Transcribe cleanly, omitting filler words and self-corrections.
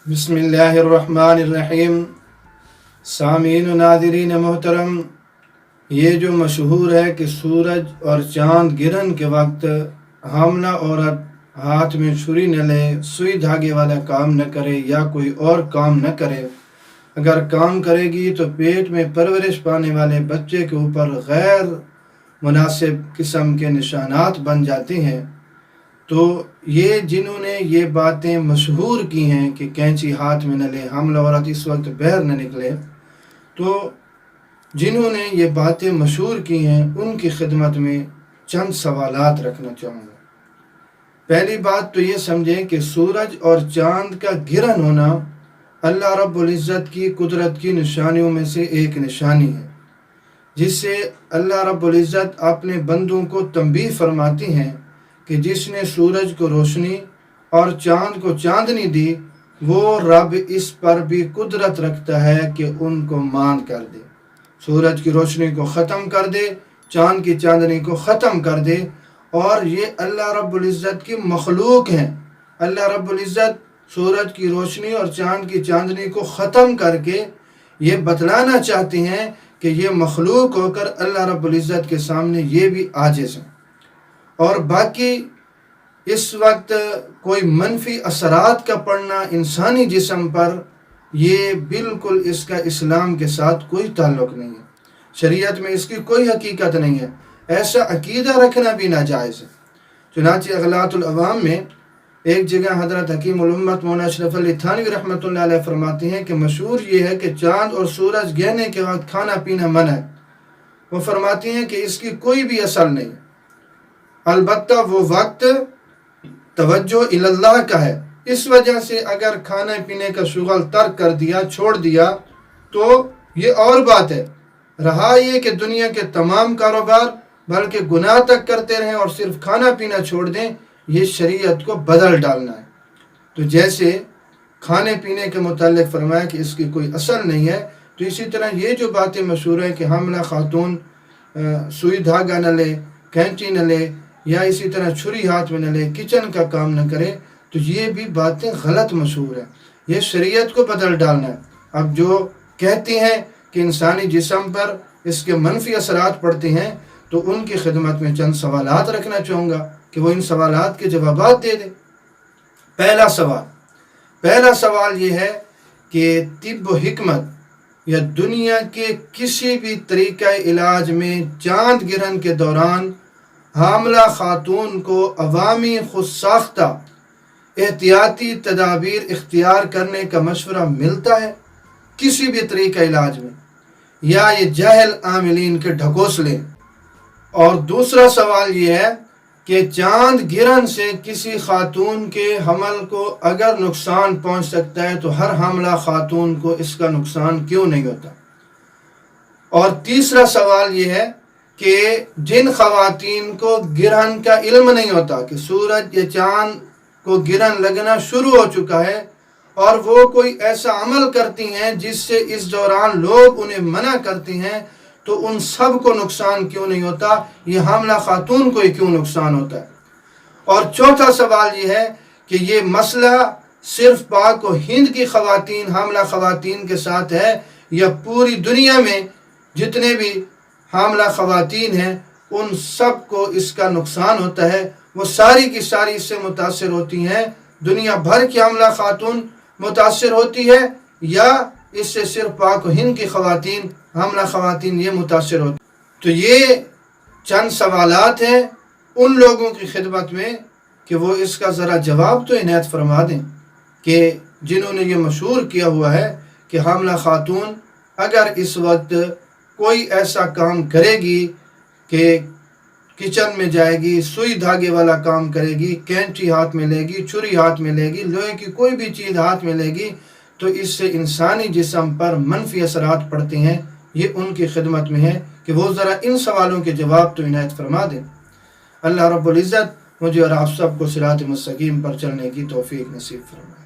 بسم اللہ الرحمن الرحیم۔ سامعین و ناظرین محترم، یہ جو مشہور ہے کہ سورج اور چاند گرہن کے وقت حاملہ عورت ہاتھ میں چھری نہ لے، سوئی دھاگے والا کام نہ کرے یا کوئی اور کام نہ کرے، اگر کام کرے گی تو پیٹ میں پرورش پانے والے بچے کے اوپر غیر مناسب قسم کے نشانات بن جاتے ہیں۔ تو یہ جنہوں نے یہ باتیں مشہور کی ہیں کہ کینچی ہاتھ میں نہ لے، حاملہ عورت اس وقت باہر نہ نکلے، تو جنہوں نے یہ باتیں مشہور کی ہیں ان کی خدمت میں چند سوالات رکھنا چاہوں گا۔ پہلی بات تو یہ سمجھیں کہ سورج اور چاند کا گرہن ہونا اللہ رب العزت کی قدرت کی نشانیوں میں سے ایک نشانی ہے، جس سے اللہ رب العزت اپنے بندوں کو تنبیہ فرماتی ہیں کہ جس نے سورج کو روشنی اور چاند کو چاندنی دی، وہ رب اس پر بھی قدرت رکھتا ہے کہ ان کو مان کر دے، سورج کی روشنی کو ختم کر دے، چاند کی چاندنی کو ختم کر دے۔ اور یہ اللہ رب العزت کی مخلوق ہیں۔ اللہ رب العزت سورج کی روشنی اور چاند کی چاندنی کو ختم کر کے یہ بتلانا چاہتے ہیں کہ یہ مخلوق ہو کر اللہ رب العزت کے سامنے یہ بھی عاجز ہیں۔ اور باقی اس وقت کوئی منفی اثرات کا پڑنا انسانی جسم پر، یہ بالکل اس کا اسلام کے ساتھ کوئی تعلق نہیں ہے، شریعت میں اس کی کوئی حقیقت نہیں ہے، ایسا عقیدہ رکھنا بھی ناجائز ہے۔ چنانچہ اغلاط العوام میں ایک جگہ حضرت حکیم الامت مولانا اشرف علی تھانوی رحمۃ اللہ علیہ فرماتے ہیں کہ مشہور یہ ہے کہ چاند اور سورج گرنے کے وقت کھانا پینا منع ہے۔ وہ فرماتے ہیں کہ اس کی کوئی بھی اصل نہیں ہے، البتہ وہ وقت توجہ اللہ کا ہے، اس وجہ سے اگر کھانے پینے کا شغل ترک کر دیا، چھوڑ دیا تو یہ اور بات ہے۔ رہا یہ کہ دنیا کے تمام کاروبار بلکہ گناہ تک کرتے رہیں اور صرف کھانا پینا چھوڑ دیں، یہ شریعت کو بدل ڈالنا ہے۔ تو جیسے کھانے پینے کے متعلق فرمایا کہ اس کی کوئی اصل نہیں ہے، تو اسی طرح یہ جو باتیں مشہور ہیں کہ حاملہ خاتون سوئی دھاگا نہ لے، کینچی نہ لے، یا اسی طرح چھری ہاتھ میں نہ لے، کچن کا کام نہ کرے، تو یہ بھی باتیں غلط مشہور ہیں، یہ شریعت کو بدل ڈالنا ہے۔ اب جو کہتے ہیں کہ انسانی جسم پر اس کے منفی اثرات پڑتے ہیں، تو ان کی خدمت میں چند سوالات رکھنا چاہوں گا کہ وہ ان سوالات کے جوابات دے دیں۔ پہلا سوال یہ ہے کہ طب و حکمت یا دنیا کے کسی بھی طریقہ علاج میں چاند گرہن کے دوران حاملہ خاتون کو عوامی خود ساختہ احتیاطی تدابیر اختیار کرنے کا مشورہ ملتا ہے کسی بھی طریقہ علاج میں، یا یہ جاہل عاملین کے ڈھکوسلے؟ اور دوسرا سوال یہ ہے کہ چاند گرہن سے کسی خاتون کے حمل کو اگر نقصان پہنچ سکتا ہے تو ہر حاملہ خاتون کو اس کا نقصان کیوں نہیں ہوتا؟ اور تیسرا سوال یہ ہے کہ جن خواتین کو گرہن کا علم نہیں ہوتا کہ سورج یا چاند کو گرہن لگنا شروع ہو چکا ہے، اور وہ کوئی ایسا عمل کرتی ہیں جس سے اس دوران لوگ انہیں منع کرتے ہیں، تو ان سب کو نقصان کیوں نہیں ہوتا؟ یہ حاملہ خاتون کو ہی کیوں نقصان ہوتا ہے؟ اور چوتھا سوال یہ ہے کہ یہ مسئلہ صرف پاک و ہند کی خواتین، حاملہ خواتین کے ساتھ ہے، یا پوری دنیا میں جتنے بھی حاملہ خواتین ہیں ان سب کو اس کا نقصان ہوتا ہے؟ وہ ساری کی ساری اس سے متاثر ہوتی ہیں، دنیا بھر کی حاملہ خاتون متاثر ہوتی ہے، یا اس سے صرف پاک و ہند کی خواتین، حاملہ خواتین یہ متاثر ہوتی؟ تو یہ چند سوالات ہیں ان لوگوں کی خدمت میں کہ وہ اس کا ذرا جواب تو عنایت فرما دیں، کہ جنہوں نے یہ مشہور کیا ہوا ہے کہ حاملہ خاتون اگر اس وقت کوئی ایسا کام کرے گی کہ کچن میں جائے گی، سوئی دھاگے والا کام کرے گی، کینچی ہاتھ میں لے گی، چھری ہاتھ میں لے گی، لوہے کی کوئی بھی چیز ہاتھ میں لے گی، تو اس سے انسانی جسم پر منفی اثرات پڑتے ہیں۔ یہ ان کی خدمت میں ہے کہ وہ ذرا ان سوالوں کے جواب تو عنایت فرما دیں۔ اللہ رب العزت مجھے اور آپ سب کو صراط مستقیم پر چلنے کی توفیق نصیب فرمائے۔